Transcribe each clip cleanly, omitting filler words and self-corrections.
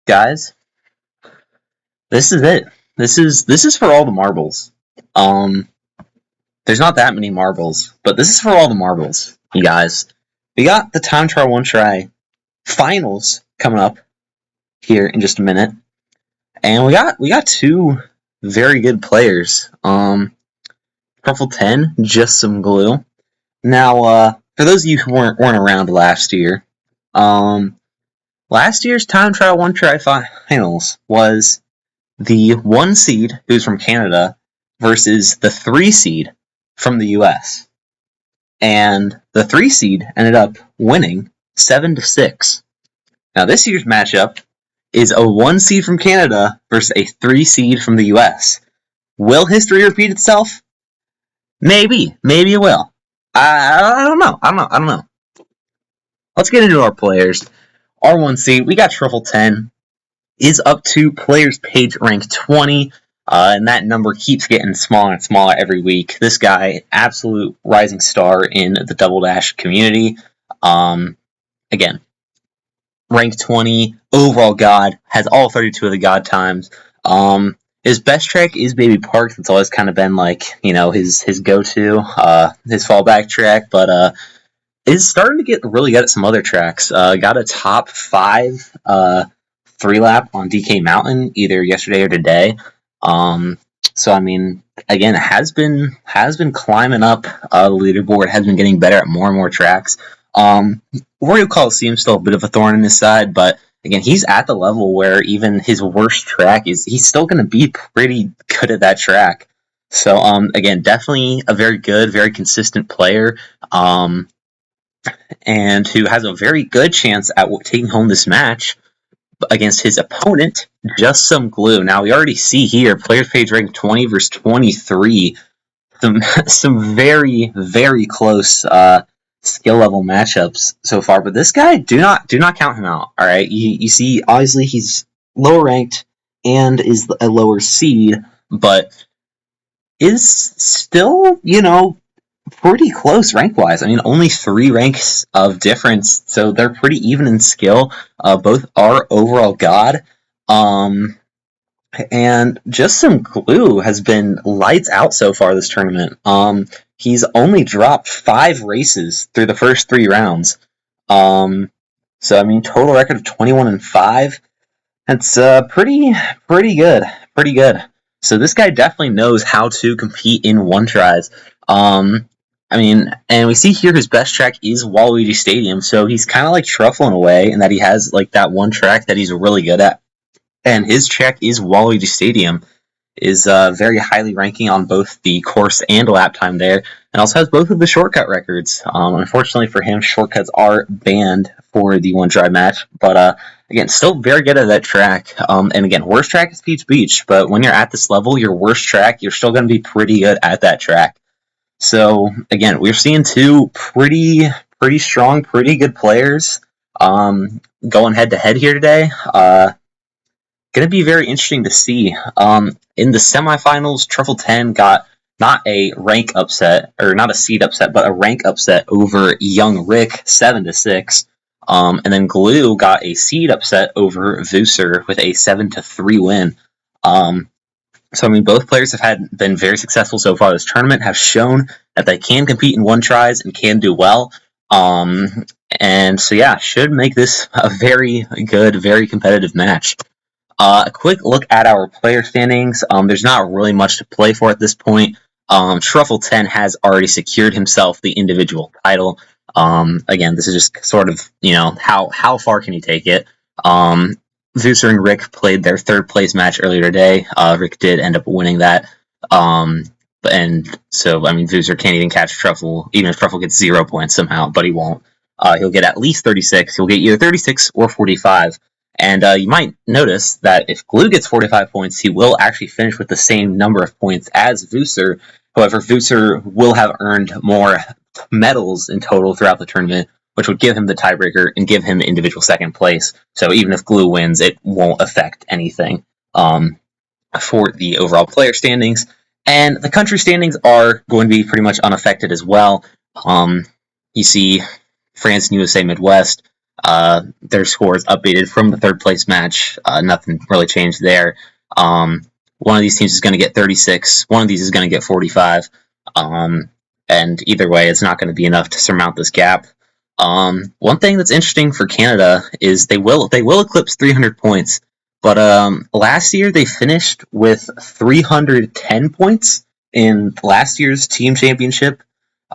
Guys, this is it. This is for all the marbles. Um, there's not that many marbles, but this is for all the marbles, you guys. We got the time trial one try finals coming up here in just a minute, and we got two very good players. Truffle10, JustSomeGlue. Now, for those of you who weren't around last year, last year's time trial one try finals was the 1 seed, who's from Canada, versus the 3 seed from the US. And the 3 seed ended up winning 7-6. Now, this year's matchup is a 1 seed from Canada versus a 3 seed from the US. Will history repeat itself? Maybe. Maybe it will. I don't know. Let's get into our players. Our 1 seed, we got Truffle10. Is up to players page rank 20, and that number keeps getting smaller and smaller every week. This guy, absolute rising star in the Double Dash community. Again, rank 20, overall god, has all 32 of the god times. His best track is Baby Park. That's always kind of been like, his go-to, his fallback track, but is starting to get really good at some other tracks. Got a top 5 3-lap on DK Mountain either yesterday or today. So I mean, again, it has been climbing up the leaderboard, has been getting better at more and more tracks. Royal Coliseum's still a bit of a thorn in his side, but again, he's at the level where even his worst track he's still going to be pretty good at that track. So again, definitely a very good, very consistent player, and who has a very good chance at taking home this match against his opponent, JustSomeGlue. Now, we already see here, players page rank 20 versus 23. Some very, very close skill level matchups so far. But this guy, do not count him out. All right, you see, obviously he's lower ranked and is a lower seed, but is still, pretty close rank-wise. I mean, only 3 ranks of difference, so they're pretty even in skill. Both are overall god. And JustSomeGlue has been lights out so far this tournament. He's only dropped 5 races through the first 3 rounds. So, I mean, total record of 21-5. That's pretty good. Pretty good. So this guy definitely knows how to compete in one tries. I mean, and we see here his best track is Waluigi Stadium, so he's kind of like Truffle in a way, in that he has like that one track that he's really good at. And his track is Waluigi Stadium, is very highly ranking on both the course and lap time there, and also has both of the shortcut records. Unfortunately for him, shortcuts are banned for the one try match, but again, still very good at that track. And again, worst track is Peach Beach, but when you're at this level, your worst track, you're still going to be pretty good at that track. So, again, we're seeing 2 pretty strong, pretty good players going head-to-head here today. Going to be very interesting to see. In the semifinals, Truffle10 got not a rank upset, or not a seed upset, but a rank upset over Young Rick, 7-6. And then Glue got a seed upset over Vooser with a 7-3 win. So, I mean, both players have been very successful so far this tournament, have shown that they can compete in one tries and can do well. And so, yeah, should make this a very good, very competitive match. A quick look at our player standings. There's not really much to play for at this point. Truffle10 has already secured himself the individual title. Again, this is just sort of, how far can you take it? Vooser and Rick played their 3rd place match earlier today. Rick did end up winning that. And so, I mean, Vooser can't even catch Truffle, even if Truffle gets 0 points somehow, but he won't. He'll get at least 36. He'll get either 36 or 45. And you might notice that if Glue gets 45 points, he will actually finish with the same number of points as Vooser. However, Vooser will have earned more medals in total throughout the tournament, which would give him the tiebreaker and give him the individual 2nd place. So even if Glue wins, it won't affect anything for the overall player standings. And the country standings are going to be pretty much unaffected as well. You see France and USA Midwest Their scores updated from the third place match. Nothing really changed there. One of these teams is going to get 36. One of these is going to get 45. And either way, it's not going to be enough to surmount this gap. One thing that's interesting for Canada is they will eclipse 300 points. But last year they finished with 310 points in last year's team championship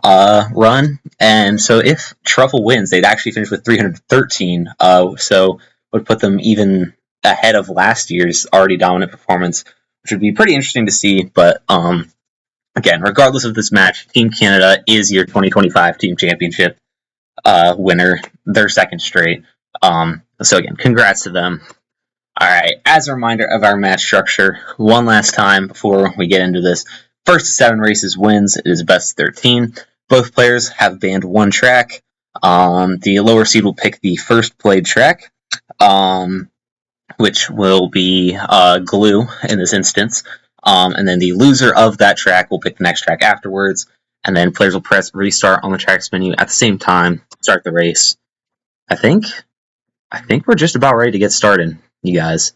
run, and so if Truffle wins, they'd actually finish with 313. So would put them even ahead of last year's already dominant performance, which would be pretty interesting to see. But again, regardless of this match, Team Canada is your 2025 team championship winner, their second straight. So again, congrats to them. Alright, as a reminder of our match structure, one last time before we get into this. First to 7 races wins. It is best of 13. Both players have banned one track. The lower seed will pick the first played track, which will be Glue in this instance. And then the loser of that track will pick the next track afterwards. And then players will press restart on the tracks menu at the same time, start the race. I think we're just about ready to get started, you guys.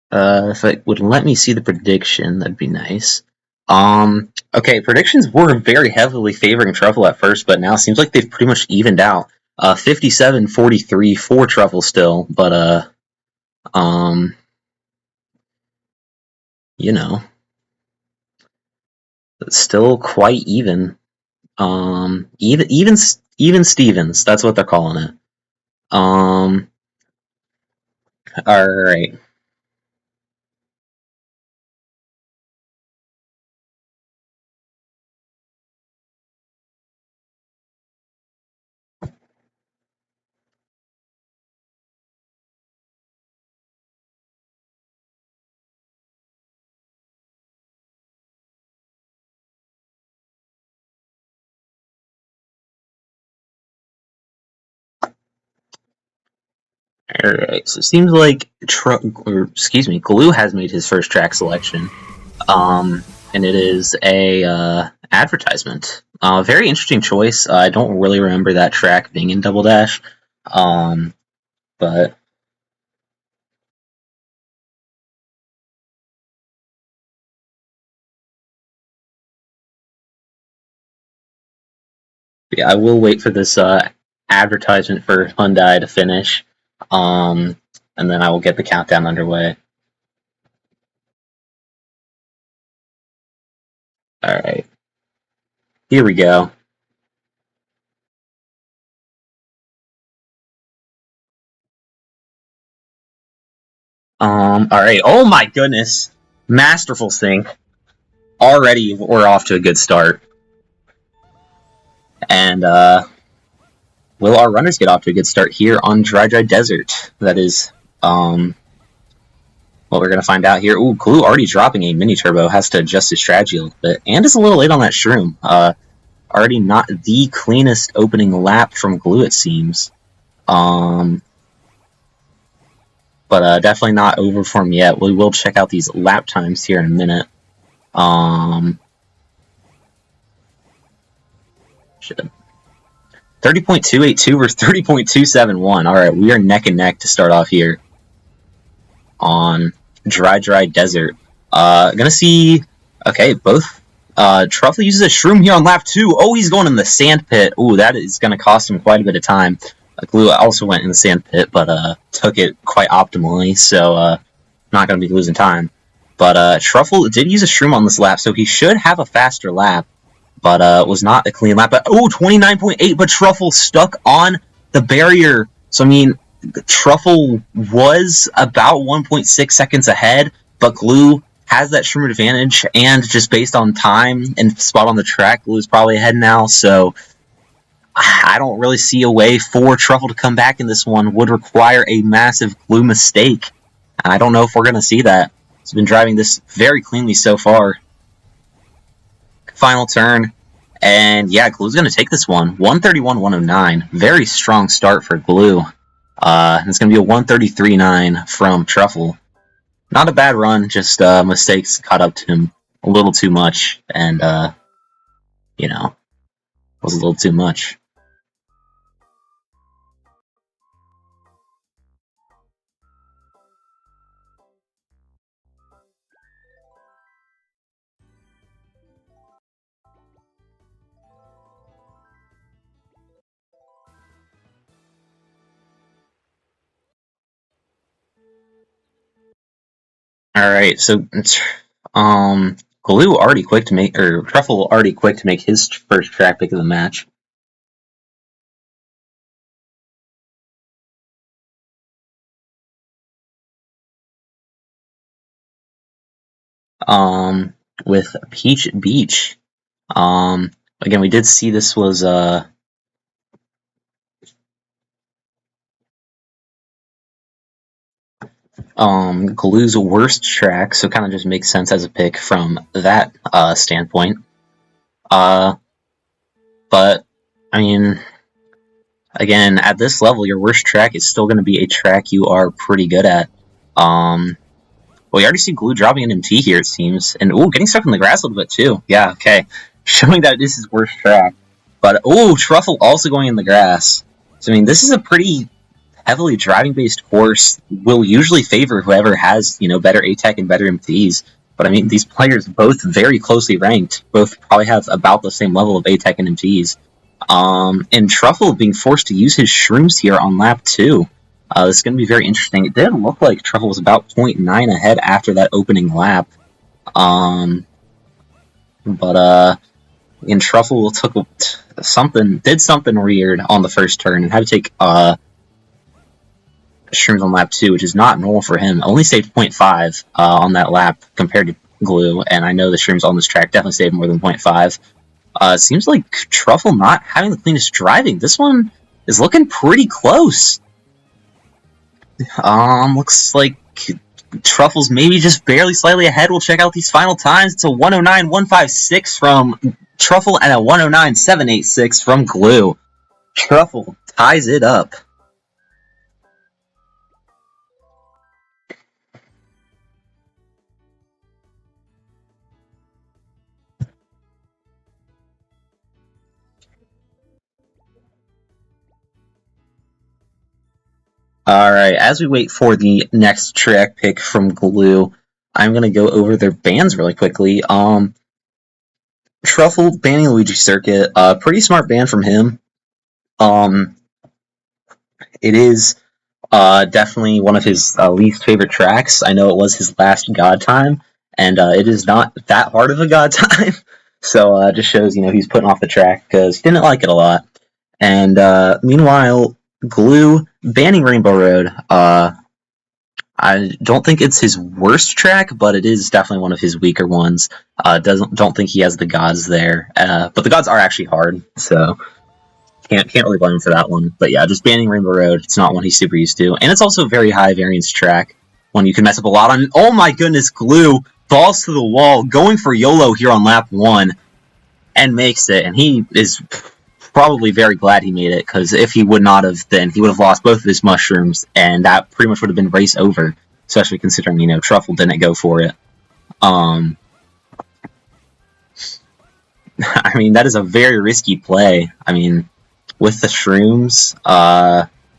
If it would let me see the prediction, that'd be nice. Okay, predictions were very heavily favoring Truffle at first, but now it seems like they've pretty much evened out. 57-43 for Truffle still, but you know, it's still quite even. Even Stevens, that's what they're calling it. All right. Alright, so it seems like Glue has made his first track selection. And it is a advertisement. Very interesting choice. I don't really remember that track being in Double Dash. But yeah, I will wait for this advertisement for Hyundai to finish. And then I will get the countdown underway. Alright. Here we go. Alright. Oh my goodness. Masterful sync. Already we're off to a good start. And will our runners get off to a good start here on Dry Desert? That is what we're going to find out here. Ooh, Glue already dropping a mini turbo. Has to adjust his strategy a little bit. And is a little late on that shroom. Already not the cleanest opening lap from Glue, it seems. But definitely not over for him yet. We will check out these lap times here in a minute. 30.282 versus 30.271. Alright, we are neck and neck to start off here on Dry Desert. Gonna see... Okay, both... Truffle uses a shroom here on lap 2. Oh, he's going in the sand pit. Ooh, that is gonna cost him quite a bit of time. Glue also went in the sand pit, but took it quite optimally, so not gonna be losing time. But Truffle did use a shroom on this lap, so he should have a faster lap. But was not a clean lap. But, oh, 29.8, but Truffle stuck on the barrier. So, I mean, Truffle was about 1.6 seconds ahead, but Glue has that shroom advantage, and just based on time and spot on the track, Glue is probably ahead now, so I don't really see a way for Truffle to come back in this one. Would require a massive Glue mistake. I don't know if we're going to see that. He's been driving this very cleanly so far. Final turn, and yeah, Glue's going to take this one. 131.109. Very strong start for Glue. It's going to be a 133.9 from Truffle. Not a bad run, just mistakes caught up to him a little too much, and you know, was a little too much. Alright, so Glue already quick to make, or Truffle already quick to make his first track pick of the match. With Peach Beach. Again, we did see this was Glue's worst track, so kind of just makes sense as a pick from that standpoint. But I mean, again, at this level, your worst track is still going to be a track you are pretty good at. Well, you already see Glue dropping an MT here, it seems. And, ooh, getting stuck in the grass a little bit, too. Yeah, okay. Showing that this is worst track. But, ooh, Truffle also going in the grass. So, I mean, this is a pretty heavily driving-based course. Will usually favor whoever has, you know, better A-Tech and better MTs. But, I mean, these players both very closely ranked. Both probably have about the same level of A-Tech and MTs. And Truffle being forced to use his shrooms here on lap 2. This is going to be very interesting. It did look like Truffle was about 0.9 ahead after that opening lap. And Truffle did something weird on the first turn and had to take shrooms on lap 2, which is not normal for him. Only saved 0.5 on that lap compared to Glue, and I know the shrooms on this track definitely saved more than 0.5. Seems like Truffle not having the cleanest driving. This one is looking pretty close. Looks like Truffle's maybe just barely slightly ahead. We'll check out these final times. It's a 109.156 from Truffle and a 109.786 from Glue. Truffle ties it up. Alright, as we wait for the next track pick from Glue, I'm going to go over their bans really quickly. Truffle banning Luigi Circuit, pretty smart ban from him. It is definitely one of his least favorite tracks. I know it was his last God Time, and it is not that hard of a God Time. So it just shows, you know, he's putting off the track because he didn't like it a lot. And meanwhile, Glue banning Rainbow Road. I don't think it's his worst track, but it is definitely one of his weaker ones. Don't think he has the gods there, but the gods are actually hard, so can't really blame him for that one. But yeah, just banning Rainbow Road. It's not one he's super used to, and it's also a very high variance track. One you can mess up a lot on. Oh my goodness, Glue balls to the wall, going for YOLO here on lap 1, and makes it. And he is probably very glad he made it, because if he would not have, then he would have lost both of his mushrooms, and that pretty much would have been race over, especially considering, you know, Truffle didn't go for it. I mean, that is a very risky play. I mean, with the shrooms,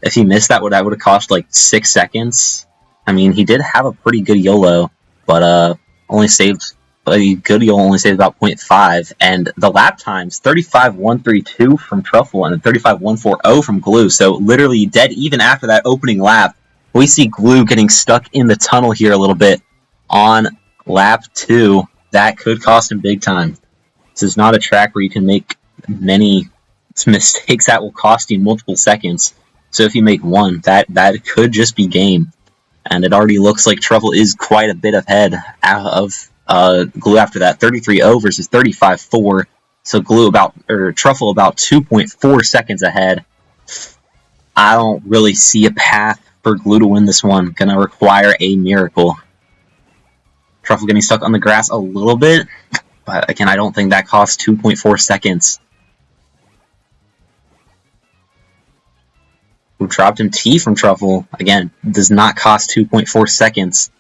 if he missed that would have cost like 6 seconds. I mean, he did have a pretty good YOLO, but only saved a good YOLO, only saved about 0.5, and the lap times 35.132 from Truffle and 35.140 from Glue. So literally dead even after that opening lap. We see Glue getting stuck in the tunnel here a little bit on lap 2. That could cost him big time. This is not a track where you can make many mistakes that will cost you multiple seconds. So if you make one, that could just be game. And it already looks like Truffle is quite a bit ahead of Glue after that. 33.0 versus 35.4. So Truffle about 2.4 seconds ahead. I don't really see a path for Glue to win this one. Gonna require a miracle. Truffle getting stuck on the grass a little bit, but again, I don't think that costs 2.4 seconds. Who dropped him T from Truffle, again, does not cost 2.4 seconds.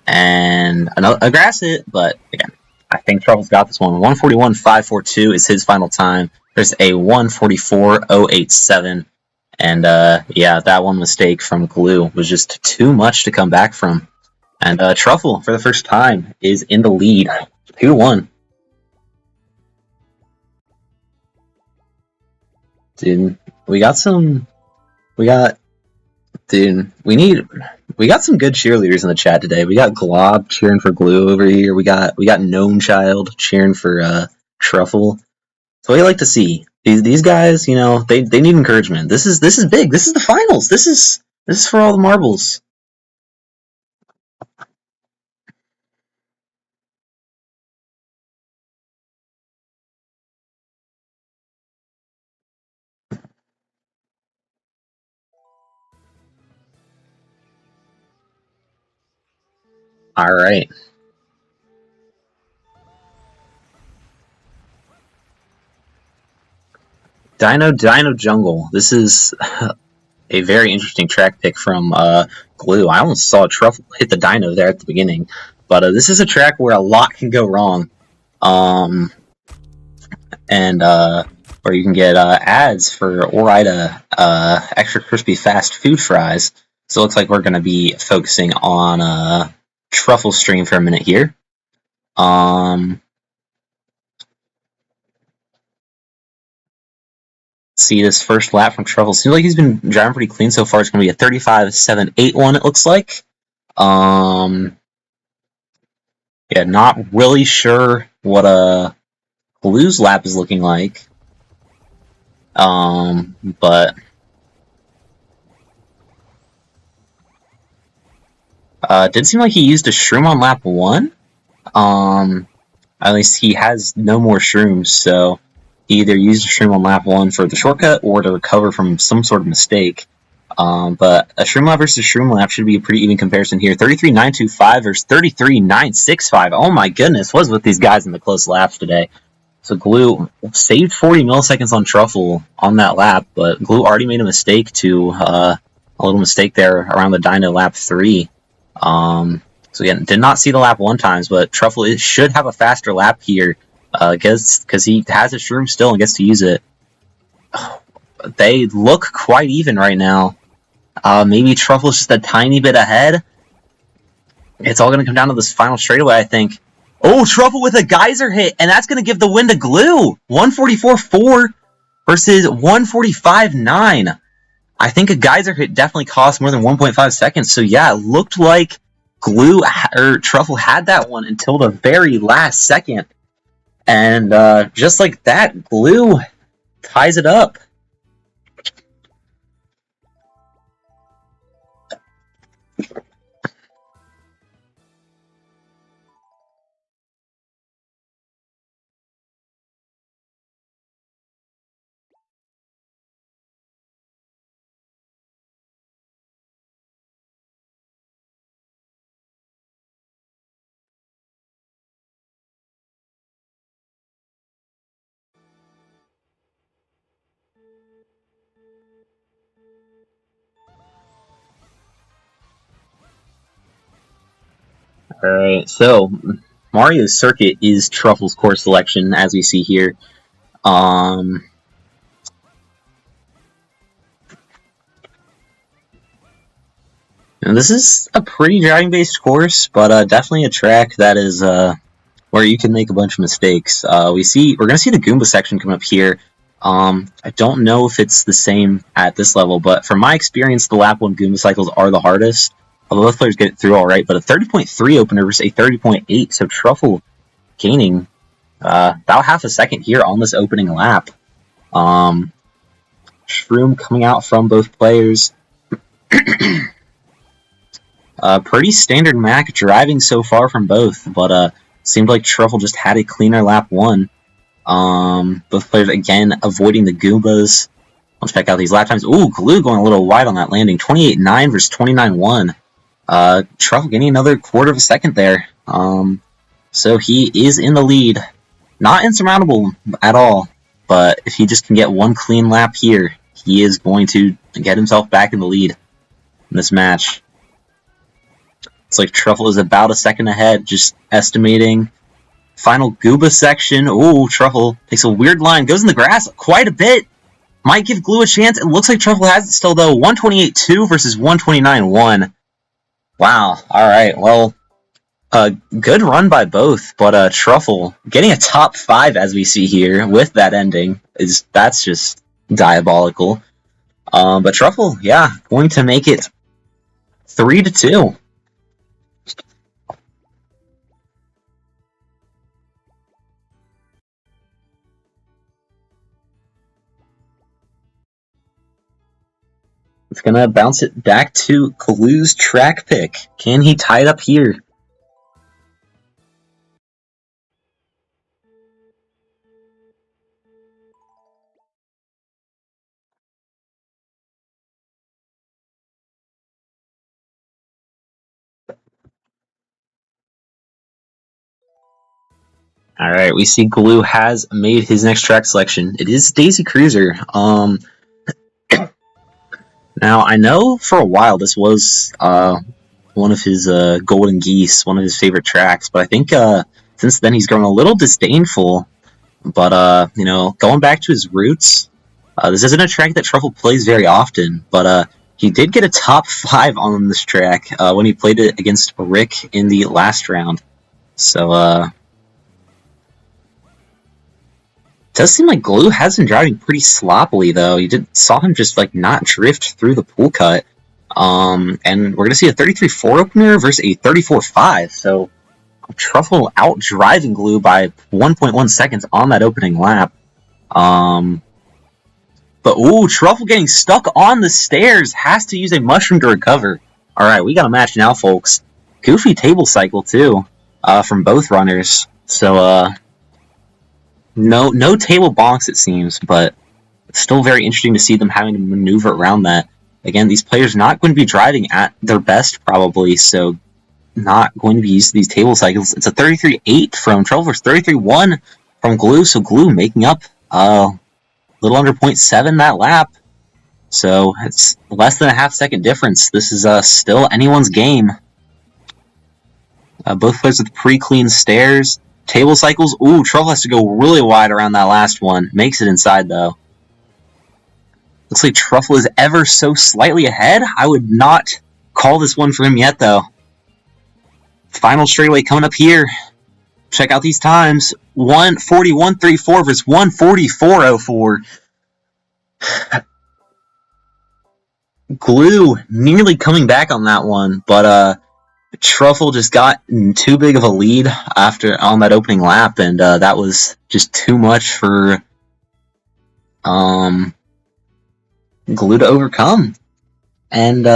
And a grass hit, but again, I think Truffle's got this one. 141.542 is his final time. There's a 144.087. And yeah, that one mistake from Glue was just too much to come back from. And Truffle, for the first time, is in the lead. 2-1. Dude, we got some good cheerleaders in the chat today. We got Glob cheering for Glue over here. We got Gnome Child cheering for Truffle. That's what I like to see. These guys, you know, they need encouragement. This is big. This is the finals. This is for all the marbles. All right. Dino Jungle. This is a very interesting track pick from Glue. I almost saw Truffle hit the Dino there at the beginning, but this is a track where a lot can go wrong, and where you can get ads for Orida extra crispy fast food fries. So it looks like we're going to be focusing on Truffle stream for a minute here. See this first lap from Truffle. Seems like he's been driving pretty clean so far. It's going to be a 35.781, it looks like. Yeah, not really sure what Glue's lap is looking like. But did seem like he used a shroom on lap 1. At least he has no more shrooms, so he either used a shroom on lap 1 for the shortcut or to recover from some sort of mistake. But a shroom lap versus shroom lap should be a pretty even comparison here. 33.925 versus 33.965. Oh my goodness, what's with these guys in the close laps today? So Glue saved 40 milliseconds on Truffle on that lap, but Glue already made a mistake a little mistake there around the Dino lap 3. So again, did not see the lap 1 times, but Truffle should have a faster lap here, because he has his shroom still and gets to use it. They look quite even right now. Maybe Truffle's just a tiny bit ahead. It's all going to come down to this final straightaway, I think. Oh, Truffle with a geyser hit, and that's going to give the win to Glue. 144.4 versus 145.9. I think a geyser hit definitely cost more than 1.5 seconds. So yeah, it looked like Truffle had that one until the very last second. And just like that, Glue ties it up. Alright, so Mario's Circuit is Truffle's course selection, as we see here. And this is a pretty driving-based course, but definitely a track that is where you can make a bunch of mistakes. We're going to see the Goomba section come up here. I don't know if it's the same at this level, but from my experience, the lap 1 Goomba cycles are the hardest. Although both players get it through all right, but a 30.3 opener versus a 30.8, so Truffle gaining about half a second here on this opening lap. Shroom coming out from both players. Pretty standard Mac driving so far from both, but seemed like Truffle just had a cleaner lap 1. Both players again avoiding the Goombas. Let's check out these lap times. Ooh, Glue going a little wide on that landing. 28.9 versus 29.1. Truffle getting another quarter of a second there. So he is in the lead. Not insurmountable at all, but if he just can get one clean lap here, he is going to get himself back in the lead in this match. It's like Truffle is about a second ahead, just estimating. Final Gooba section. Ooh, Truffle takes a weird line, goes in the grass quite a bit. Might give Glue a chance. It looks like Truffle has it still, though. 128-2 versus 129-1. Wow. All right. Well, good run by both, but Truffle getting a top 5 as we see here with that ending that's just diabolical. But Truffle, yeah, going to make it 3-2. It's gonna bounce it back to Glue's track pick. Can he tie it up here? Alright, we see Glue has made his next track selection. It is Daisy Cruiser. Now, I know for a while this was one of his Golden Geese, one of his favorite tracks, but I think since then he's grown a little disdainful. But, you know, going back to his roots, this isn't a track that Truffle plays very often, but he did get a top 5 on this track when he played it against Rick in the last round. So, does seem like Glue has been driving pretty sloppily, though. You saw him just, like, not drift through the pool cut. And we're going to see a 33-4 opener versus a 34-5. So, Truffle out driving Glue by 1.1 seconds on that opening lap. But, ooh, Truffle getting stuck on the stairs. Has to use a mushroom to recover. Alright, we got a match now, folks. Goofy table cycle, too, from both runners. So, no table bonks, it seems, but it's still very interesting to see them having to maneuver around that. Again, these players not going to be driving at their best, probably, so not going to be used to these table cycles. It's a 33-8 from Truffle versus 33-1 from Glue, so Glue making up a little under 0.7 that lap. So it's less than a half-second difference. This is still anyone's game. Both players with pre-clean stairs. Table cycles. Ooh, Truffle has to go really wide around that last one. Makes it inside, though. Looks like Truffle is ever so slightly ahead. I would not call this one for him yet, though. Final straightaway coming up here. Check out these times. 141.34 versus 144.04. Glue nearly coming back on that one, but Truffle just got too big of a lead after on that opening lap, and that was just too much for Glue to overcome. And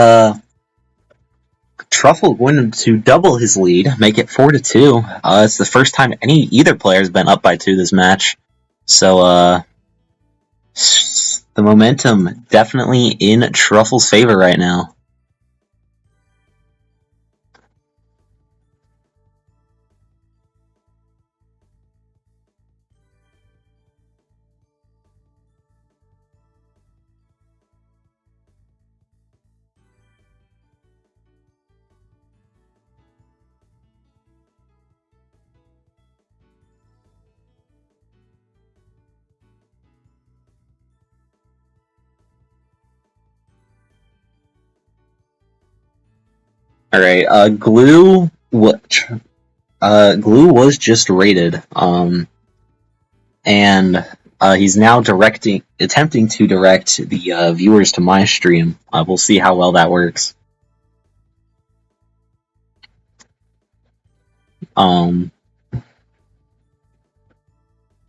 Truffle going to double his lead, make it 4-2. It's the first time either player has been up by 2 this match. So the momentum definitely in Truffle's favor right now. Alright, Glue was just rated, and he's now attempting to direct the viewers to my stream. We'll see how well that works.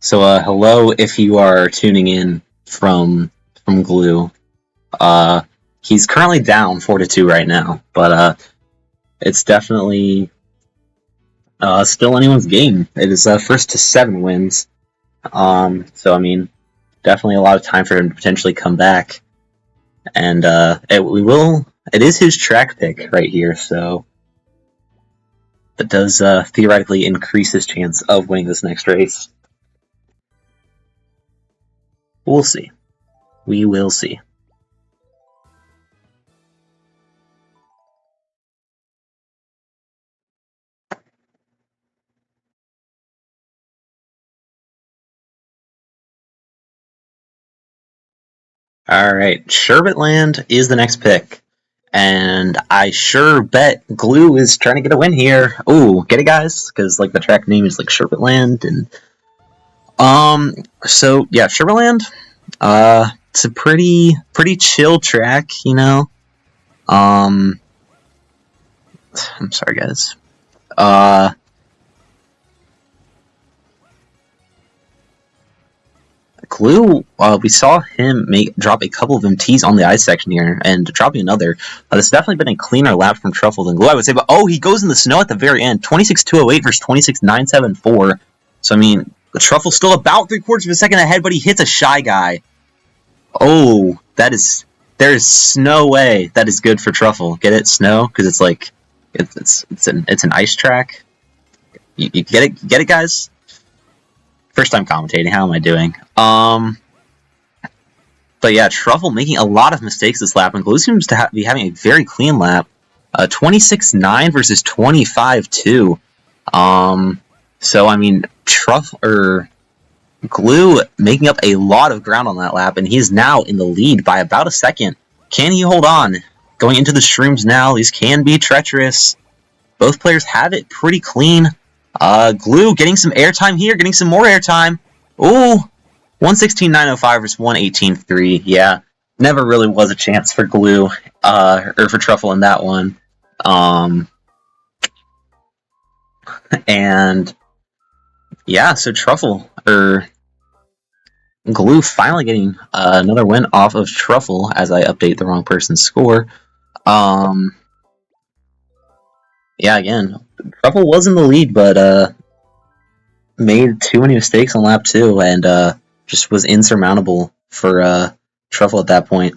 So hello if you are tuning in from Glue. He's currently down 4-2 right now, but it's definitely still anyone's game. It is first to 7 wins. So I mean, definitely a lot of time for him to potentially come back. And it is his track pick right here, so that does theoretically increase his chance of winning this next race. We'll see. We will see. Alright, Sherbetland is the next pick. And I sure bet Glue is trying to get a win here. Oh, get it, guys? Because, like, the track name is, like, Sherbetland, and... so, yeah, Sherbetland, it's a pretty chill track, you know? I'm sorry, guys. Glue, we saw him drop a couple of MTs on the ice section here, and dropping another. This has definitely been a cleaner lap from Truffle than Glue, I would say. But oh, he goes in the snow at the very end. 26.208 versus 26.974. So I mean, the Truffle's still about 3/4 of a second ahead, but he hits a Shy Guy. Oh, there's no way that is good for Truffle. Get it, snow, because it's like it's an ice track. You get it, guys. First time commentating, how am I doing? But yeah, Truffle making a lot of mistakes this lap, and Glue seems to be having a very clean lap. 26.9 versus 25.2. So I mean, Glue making up a lot of ground on that lap, and he's now in the lead by about a second. Can he hold on? Going into the streams now, these can be treacherous. Both players have it pretty clean. Glue getting some airtime here, getting some more airtime. Ooh, 116.905 versus 118.3. Yeah, never really was a chance for Glue, or for Truffle in that one. And yeah, so Glue finally getting another win off of Truffle as I update the wrong person's score. Yeah, again, Truffle was in the lead, but made too many mistakes on lap 2, and just was insurmountable for Truffle at that point.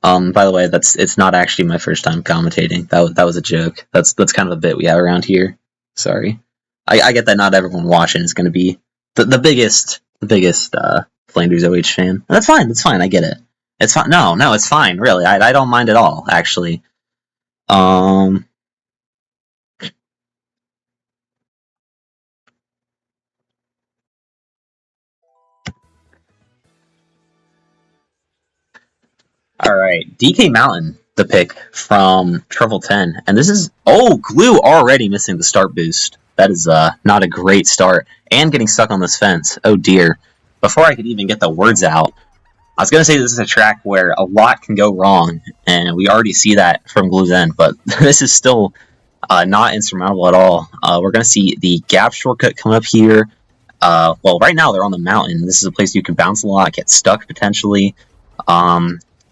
By the way, it's not actually my first time commentating. That was a joke. That's kind of a bit we have around here. Sorry. I get that not everyone watching is going to be the biggest Flanders OH fan. And that's fine. I get it. It's fine. No, it's fine. Really, I don't mind at all. Actually. Alright, DK Mountain, the pick from Truffle10. And this is... Oh, Glue already missing the start boost. That is not a great start. And getting stuck on this fence. Oh dear. Before I could even get the words out, I was going to say this is a track where a lot can go wrong. And we already see that from Glue's end. But this is still not insurmountable at all. We're going to see the gap shortcut come up here. Well, right now they're on the mountain. This is a place you can bounce a lot, get stuck potentially.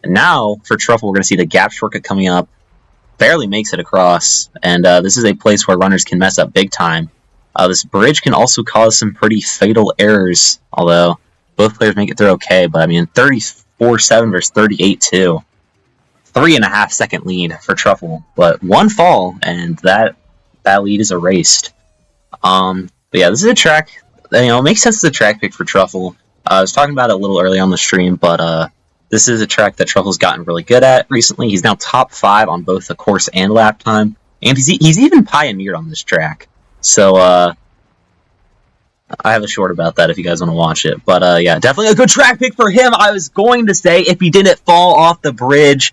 And now, for Truffle, we're going to see the gap shortcut coming up. Barely makes it across. And this is a place where runners can mess up big time. This bridge can also cause some pretty fatal errors. Although, both players make it through okay. But, I mean, 34.7 versus 38.2. 3.5 second lead for Truffle. But one fall, and that lead is erased. But yeah, this is a track... it makes sense as a track pick for Truffle. I was talking about it a little early on the stream, but... this is a track that Truffle's gotten really good at recently. He's now top 5 on both the course and lap time. And he's even pioneered on this track. So, I have a short about that if you guys want to watch it. But, yeah, definitely a good track pick for him. I was going to say if he didn't fall off the bridge.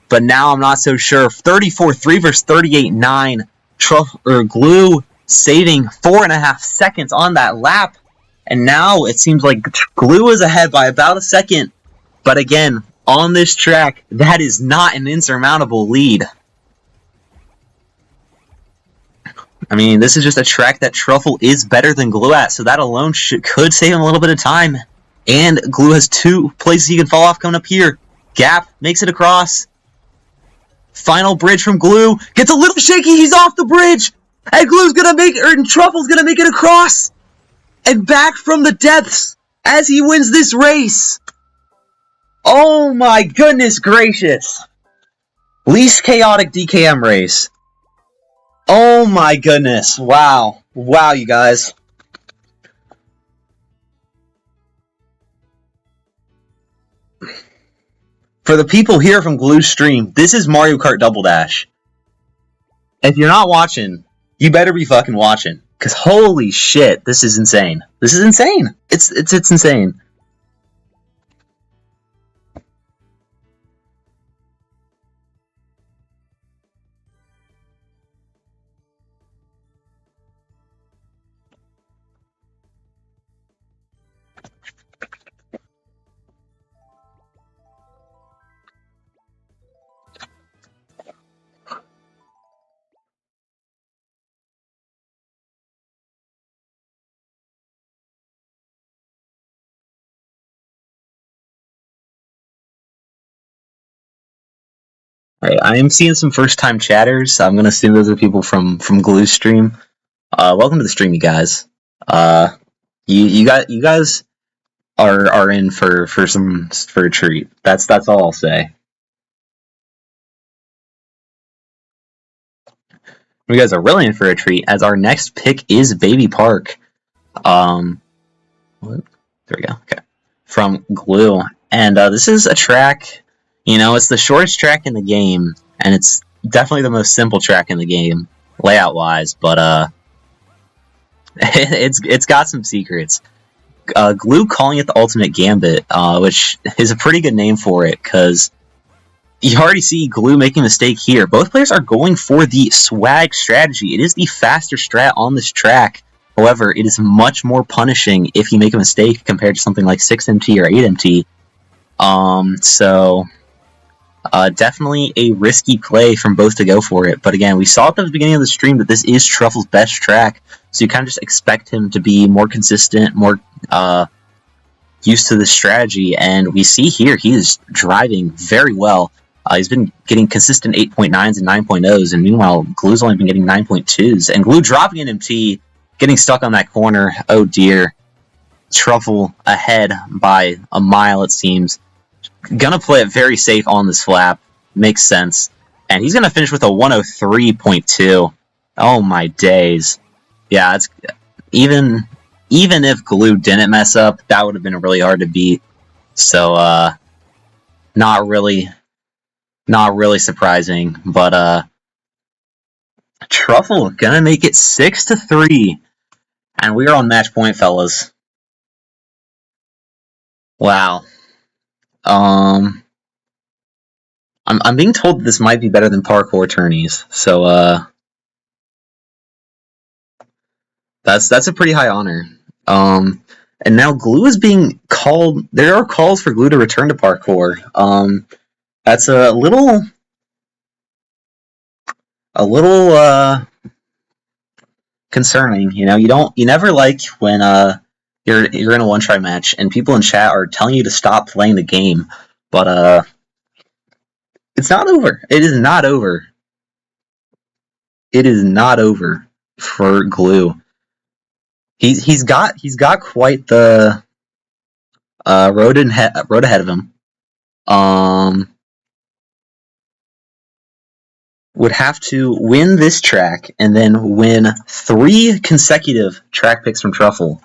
But now I'm not so sure. 34.3 versus 38.9. Glue saving 4.5 seconds on that lap. And now it seems like Glue is ahead by about a second. But again, on this track, that is not an insurmountable lead. I mean, this is just a track that Truffle is better than Glue at, so that alone could save him a little bit of time. And Glue has 2 places he can fall off coming up here. Gap makes it across. Final bridge from Glue. Gets a little shaky, he's off the bridge! And Truffle's gonna make it across! And back from the depths as he wins this race! Oh my goodness gracious! Least chaotic DKM race. Oh my goodness. Wow. Wow, you guys. For the people here from Glue's stream, this is Mario Kart Double Dash. If you're not watching, you better be fucking watching. Because holy shit, this is insane. This is insane. It's insane. Alright, I am seeing some first-time chatters. I'm gonna assume those are people from Glue stream. Welcome to the stream, you guys. You guys are in for a treat. That's all I'll say. You guys are really in for a treat, as our next pick is Baby Park. There we go. Okay, from Glue, and this is a track. You know, it's the shortest track in the game, and it's definitely the most simple track in the game, layout-wise. But it's got some secrets. Glue calling it the Ultimate Gambit, which is a pretty good name for it, because you already see Glue making a mistake here. Both players are going for the swag strategy. It is the faster strat on this track. However, it is much more punishing if you make a mistake compared to something like 6MT or 8MT. So definitely a risky play from both to go for it. But again, we saw at the beginning of the stream that this is Truffle's best track, so you kind of just expect him to be more consistent, more used to this strategy. And we see here he is driving very well. He's been getting consistent 8.9s and 9.0s, and meanwhile, Glue's only been getting 9.2s. And Glue dropping an MT, getting stuck on that corner. Oh dear. Truffle ahead by a mile, it seems. Gonna play it very safe on this flap. Makes sense. And he's gonna finish with a 103.2. Oh my days. Yeah, it's even if Glue didn't mess up, that would have been really hard to beat. So not really surprising. But Truffle gonna make it 6-3. And we are on match point, fellas. Wow. I'm being told that this might be better than parkour tourneys, so that's a pretty high honor. And now Glue is being called. There are calls for Glue to return to parkour. That's a little concerning. You know, you never like when you're in a one-try match and people in chat are telling you to stop playing the game, but it's not over. It is not over. It is not over for Glue. He's got quite the road ahead of him. Would have to win this track and then win 3 consecutive track picks from Truffle.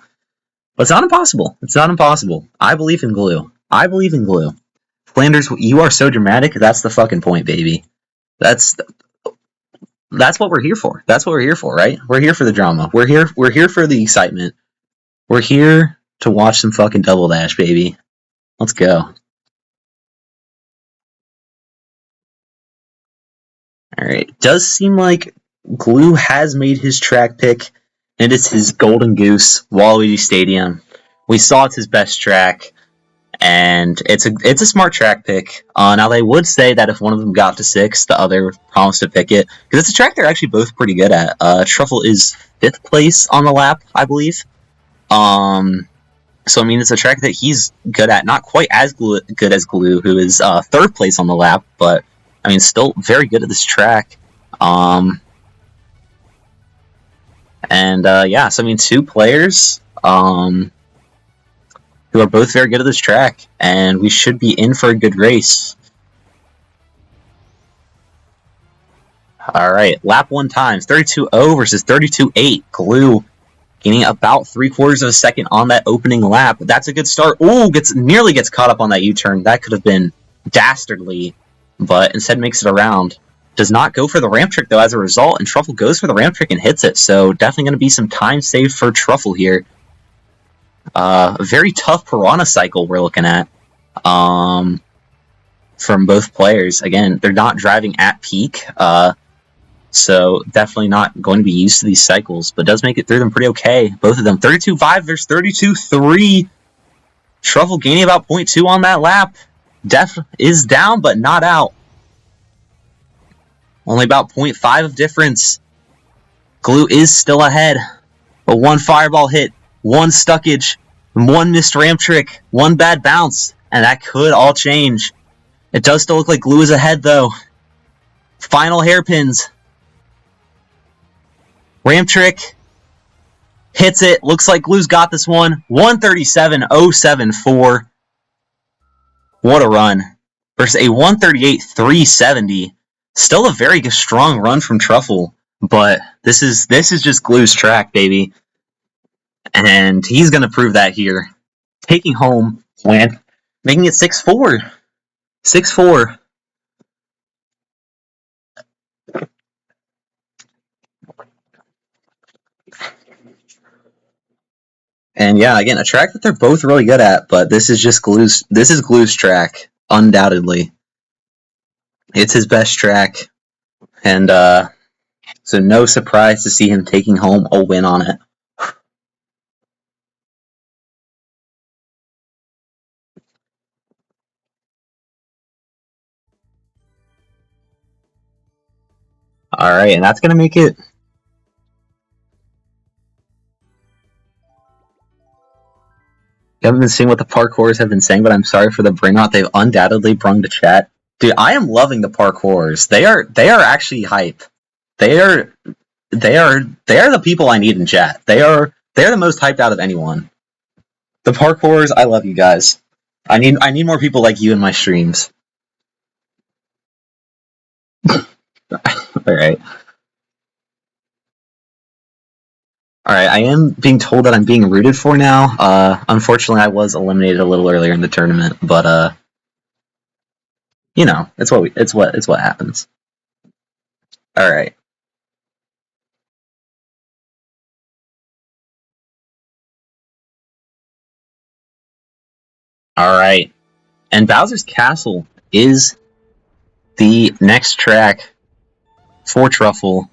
But it's not impossible. It's not impossible. I believe in Glue. I believe in Glue. Flanders, you are so dramatic. That's the fucking point, baby. That's what we're here for. That's what we're here for, right? We're here for the drama. We're here for the excitement. We're here to watch some fucking Double Dash, baby. Let's go. Alright. Does seem like Glue has made his track pick, and it's his Golden Goose, Waluigi Stadium. We saw it's his best track, and it's a smart track pick. Now, they would say that if one of them got to 6, the other promised to pick it, because it's a track they're actually both pretty good at. Truffle is 5th place on the lap, I believe. So, I mean, it's a track that he's good at. Not quite as good as Glue, who is 3rd place on the lap, but, I mean, still very good at this track. Yeah, so, I mean, 2 players, who are both very good at this track, and we should be in for a good race. Alright, lap 1 times, 32.0 versus 32.8. Glue gaining about 3/4 of a second on that opening lap. That's a good start. Ooh, nearly gets caught up on that U-turn. That could have been dastardly, but instead makes it around. Does not go for the ramp trick, though, as a result, and Truffle goes for the ramp trick and hits it, so definitely going to be some time saved for Truffle here. A very tough Piranha cycle we're looking at from both players. Again, they're not driving at peak, so definitely not going to be used to these cycles, but does make it through them pretty okay. Both of them. 32.5 versus 32.3. Truffle gaining about 0.2 on that lap. Def is down, but not out. Only about 0.5 of difference. Glue is still ahead, but 1 fireball hit, 1 stuckage, 1 missed ramp trick, 1 bad bounce, and that could all change. It does still look like Glue is ahead, though. Final hairpins. Ramp trick. Hits it. Looks like Glue's got this one. 137.074. What a run. Versus a 138.370. Still a very strong run from Truffle. But this is just Glue's track, baby. And he's going to prove that here. Taking home win. Making it 6-4. 6-4. And yeah, again, a track that they're both really good at, but this is Glue's track, undoubtedly. It's his best track, and so no surprise to see him taking home a win on it. Alright, and that's gonna make it. You haven't been seeing what the parkours have been saying, but I'm sorry for the bring out. They've undoubtedly brung to chat. Dude, I am loving the parkours. They are actually hype. They are the people I need in chat. They're the most hyped out of anyone. The parkours, I love you guys. I need more people like you in my streams. Alright. Alright, I am being told that I'm being rooted for now. Unfortunately, I was eliminated a little earlier in the tournament, but you know, it's what happens. Alright. Alright. And Bowser's Castle is the next track for Truffle.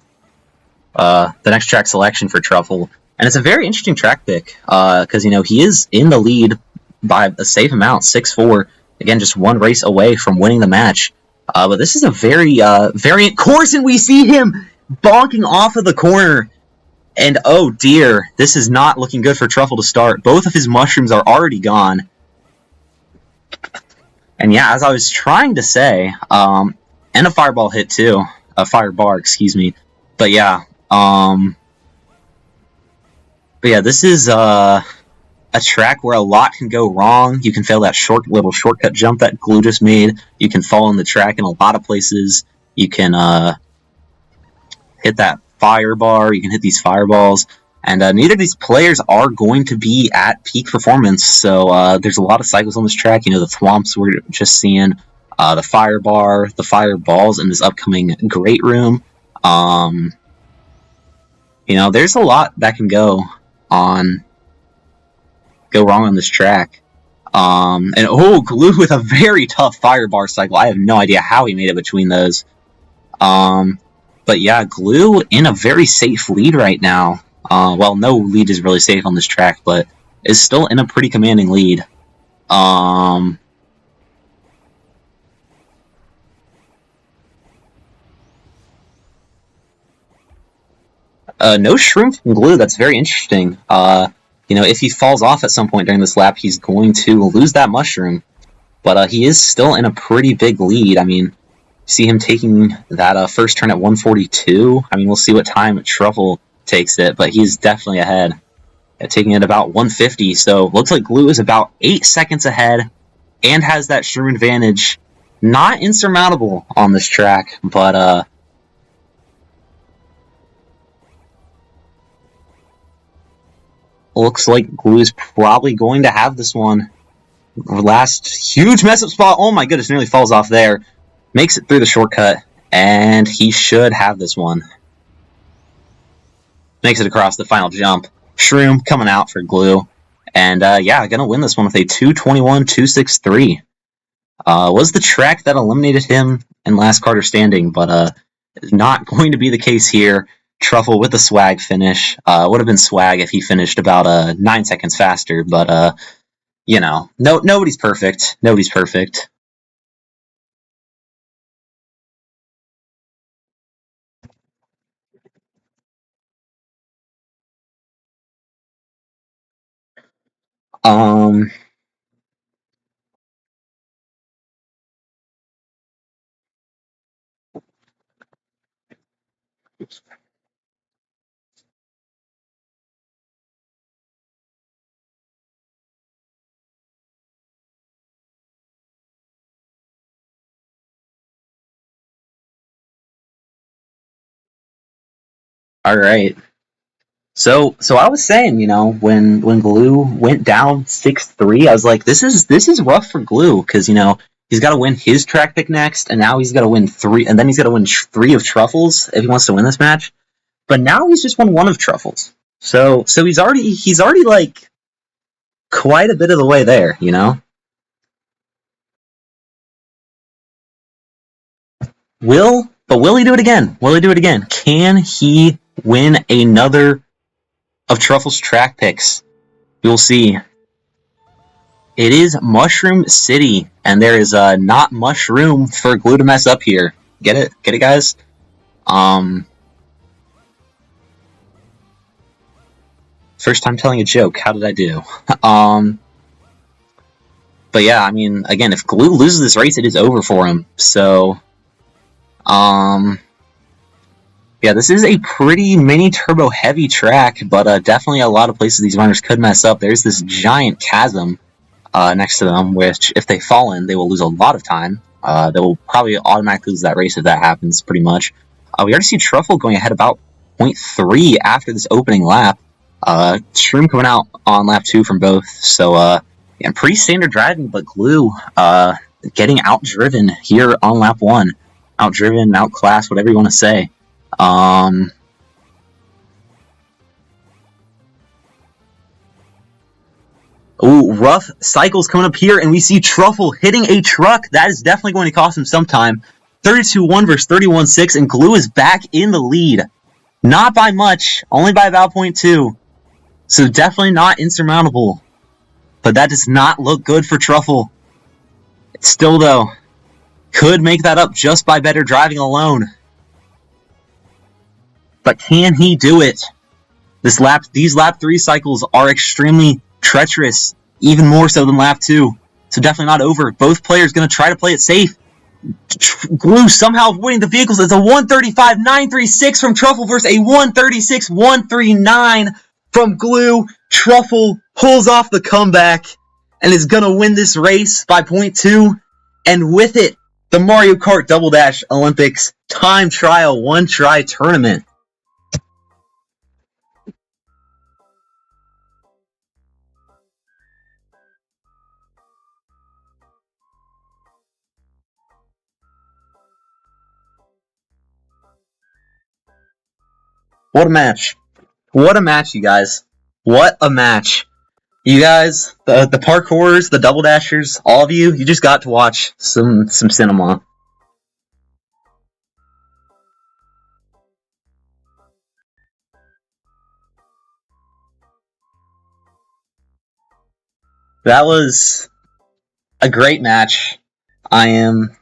The next track selection for Truffle. And it's a very interesting track pick, because, you know, he is in the lead by a safe amount, 6-4. Again, just one race away from winning the match. But this is a very variant course, and we see him bonking off of the corner. And oh dear, this is not looking good for Truffle to start. Both of his mushrooms are already gone. And yeah, as I was trying to say, and a fireball hit too. A firebar, excuse me. But yeah, this is a track where a lot can go wrong. You can fail that little shortcut jump that Glue just made. You can fall in the track in a lot of places. You can hit that fire bar. You can hit these fireballs. And neither of these players are going to be at peak performance. So there's a lot of cycles on this track. You know, the thwomps we're just seeing, the fire bar, the fireballs in this upcoming Great Room. You know, there's a lot that can go wrong on this track. And Glue with a very tough fire bar cycle. I have no idea how he made it between those. But yeah, Glue in a very safe lead right now. Well, no lead is really safe on this track, but is still in a pretty commanding lead. No shroom from Glue. That's very interesting. You know, if he falls off at some point during this lap, he's going to lose that mushroom. But he is still in a pretty big lead. I mean, see him taking that first turn at 142. I mean, we'll see what time Truffle takes it, but he's definitely ahead. Taking it about 150, so looks like Glue is about 8 seconds ahead and has that shroom advantage. Not insurmountable on this track, but looks like Glue is probably going to have this one. Last huge mess up spot. Oh my goodness, nearly falls off there. Makes it through the shortcut, and he should have this one. Makes it across the final jump. Shroom coming out for Glue. And yeah, gonna win this one with a 221.263. Was the track that eliminated him in last Carter standing, but not going to be the case here. Truffle with the swag finish. Would have been swag if he finished about 9 seconds faster, but you know, nobody's perfect. Nobody's perfect. Um, All right. So I was saying, when Glue went down 6-3, I was like, this is rough for Glue because he's got to win his track pick next, and now he's got to win three, and then he's got to win three of Truffles if he wants to win this match. But now he's just won one of Truffles, so he's already like quite a bit of the way there. Will he do it again? Will he do it again? Can he win another of Truffle's track picks? We'll see. It is Mushroom City, and there is not much room for Glue to mess up here. Get it? Get it, guys? First time telling a joke. How did I do? But yeah, I mean, again, if Glue loses this race, it is over for him. So, yeah, this is a pretty mini turbo heavy track, but definitely a lot of places these runners could mess up. There's this giant chasm next to them, which if they fall in, they will lose a lot of time. They will probably automatically lose that race if that happens, pretty much. We already see Truffle going ahead about 0.3 after this opening lap. Shroom coming out on lap 2 from both. So, yeah, pretty standard driving, but Glue getting outdriven here on lap 1. Outdriven, outclassed, whatever you want to say. Ooh, rough cycles coming up here, and we see Truffle hitting a truck. That is definitely going to cost him some time. 32-1 versus 31-6, and Glue is back in the lead. Not by much, only by about 0.2. So definitely not insurmountable. But that does not look good for Truffle. Still, though, could make that up just by better driving alone. But can he do it? These lap 3 cycles are extremely treacherous, even more so than lap 2. So definitely not over. Both players going to try to play it safe. Glue somehow winning the vehicles. It's a 135.936 from Truffle versus a 136.139 from Glue. Truffle pulls off the comeback and is going to win this race by 0.2. And with it, the Mario Kart Double Dash Olympics time trial one try tournament. What a match. What a match, you guys. What a match. You guys, the parkourers, the double dashers, all of you just got to watch some cinema. That was a great match. I am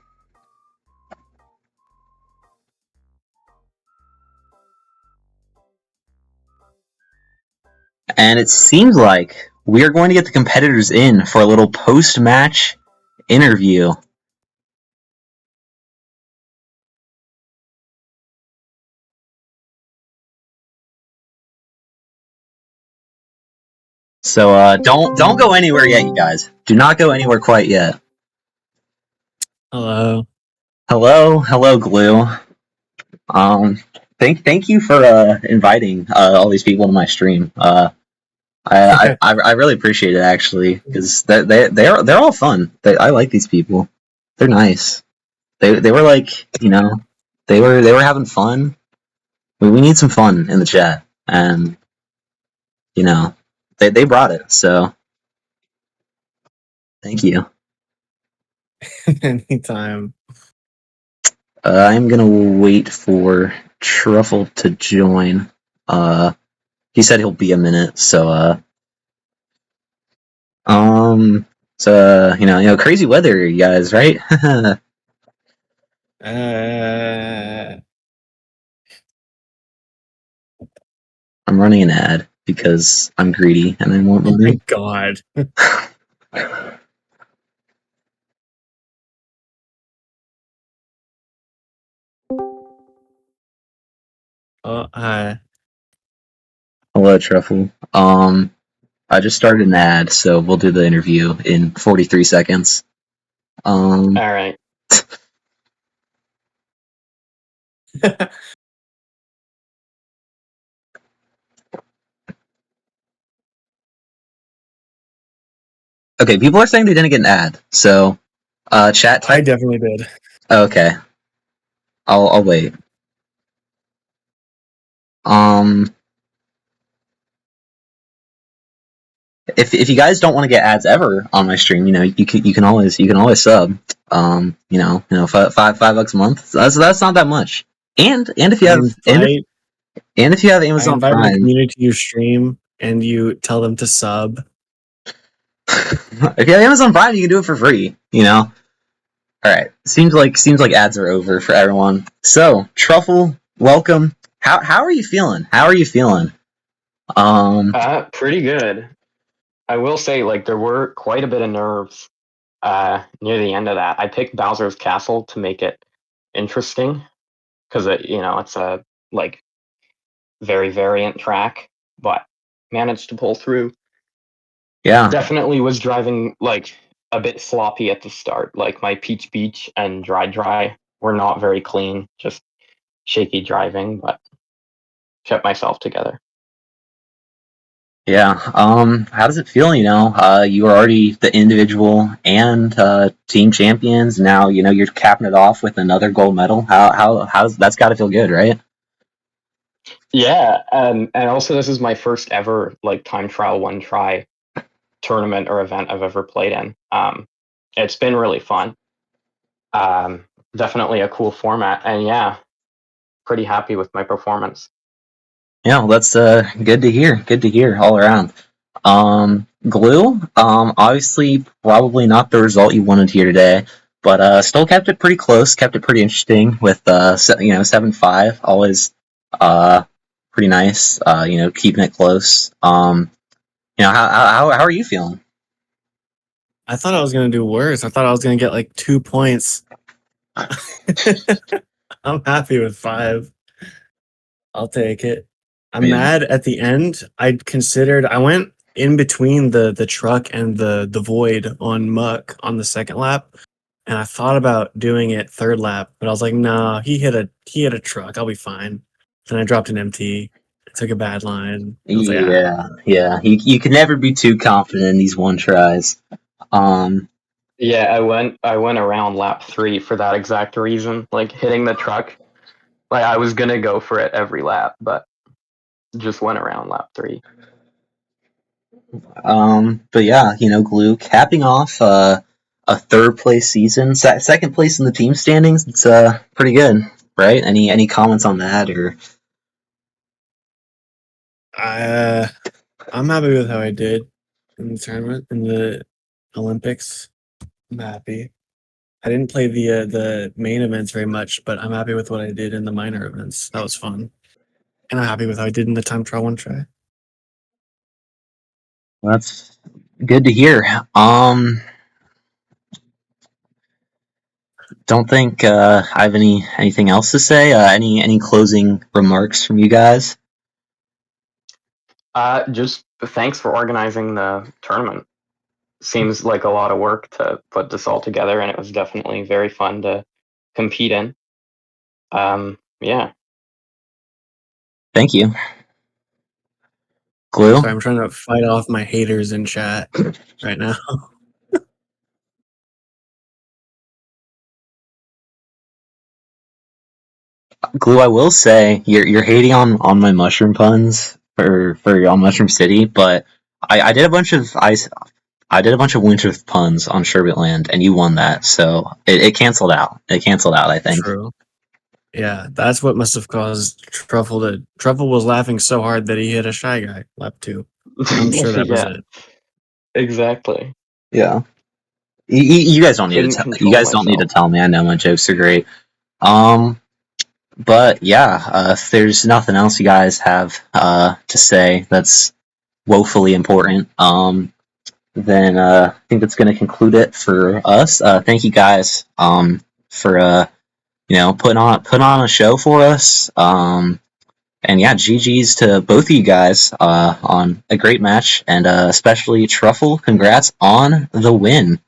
and it seems like we are going to get the competitors in for a little post-match interview. So don't go anywhere yet, you guys. Do not go anywhere quite yet. Hello. Hello, Glue. Thank you for inviting all these people to my stream. I really appreciate it actually because they're all fun. I like these people. They're nice. They were like they were having fun. We need some fun in the chat, and they brought it. So thank you. Anytime. I'm gonna wait for Truffle to join. He said he'll be a minute, so crazy weather, you guys, right? I'm running an ad because I'm greedy and I want money. Oh my god. Oh, hi. Hello, Truffle. I just started an ad, so we'll do the interview in 43 seconds. Um, All right. okay, people are saying they didn't get an ad, so chat I type. definitely did. Okay, I'll wait. Um, if you guys don't want to get ads ever on my stream, you can always sub. $5 a month. That's not that much. And if you I have invite I Amazon invite my Prime, community to your stream, and you tell them to sub. if you have Amazon Prime, you can do it for free. All right. Seems like ads are over for everyone. So Truffle, welcome. How are you feeling? How are you feeling? Pretty good. I will say, like, there were quite a bit of nerves near the end of that. I picked Bowser's Castle to make it interesting because it's a like very variant track, but managed to pull through. Yeah, Definitely was driving like a bit sloppy at the start. Like my Peach Beach and Dry were not very clean, just shaky driving, but kept myself together. yeah. How does it feel? You are already the individual and team champions. Now you're capping it off with another gold medal. How's that's got to feel good, right? Yeah, and also this is my first ever like time trial one try tournament or event I've ever played in. It's been really fun. Definitely a cool format, and yeah, pretty happy with my performance. Yeah, well, that's good to hear. Good to hear all around. Glue, obviously probably not the result you wanted here today, but still kept it pretty close, kept it pretty interesting with 7-5, always pretty nice. Keeping it close. How are you feeling? I thought I was gonna do worse. I thought I was gonna get like 2 points. I'm happy with 5. I'll take it. I'm Yeah. mad at the end. I went in between the truck and the void on Muck on the second lap, and I thought about doing it third lap, but I was like, nah, he hit a truck. I'll be fine. Then I dropped an MT. I took a bad line. I was like, Yeah. You can never be too confident in these one tries. Um, Yeah, I went around lap 3 for that exact reason, like hitting the truck. Like I was gonna go for it every lap, but just went around lap 3. but yeah, Glue capping off a third place season, second place in the team standings. It's pretty good, right? Any comments on that or? I'm happy with how I did in the tournament in the Olympics. I'm happy. I didn't play the main events very much, but I'm happy with what I did in the minor events. That was fun, and I'm happy with how I did in the time trial one try. Well, that's good to hear. Don't think I have anything else to say. Any closing remarks from you guys? Just thanks for organizing the tournament. Seems like a lot of work to put this all together, and it was definitely very fun to compete in. Yeah. Thank you, Glue. Sorry, I'm trying to fight off my haters in chat right now. Glue, I will say you're hating on my mushroom puns for on Mushroom City, but I did a bunch of I did a bunch of winter puns on Sherbetland, and you won that, so it canceled out. It canceled out, I think. True. Yeah, that's what must have caused Truffle to. Truffle was laughing so hard that he hit a Shy Guy lap 2. I'm sure that was Yeah, it. exactly. Yeah, you guys don't need to Couldn't tell. You control guys don't need to myself. tell me. I know my jokes are great. Um, but yeah, if there's nothing else you guys have to say that's woefully important, then I think that's going to conclude it for us. Thank you guys for putting on a show for us. And yeah, GG's to both of you guys on a great match, and especially Truffle. Congrats on the win.